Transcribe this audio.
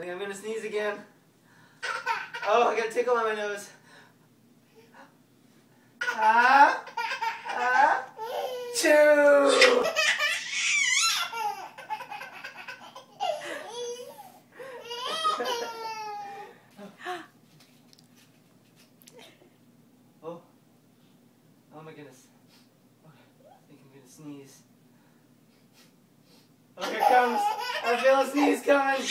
think I'm gonna sneeze again. Oh, I got a tickle on my nose. Choo! Oh my goodness. Okay, I think I'm gonna sneeze. Oh, here it comes. I feel a sneeze coming.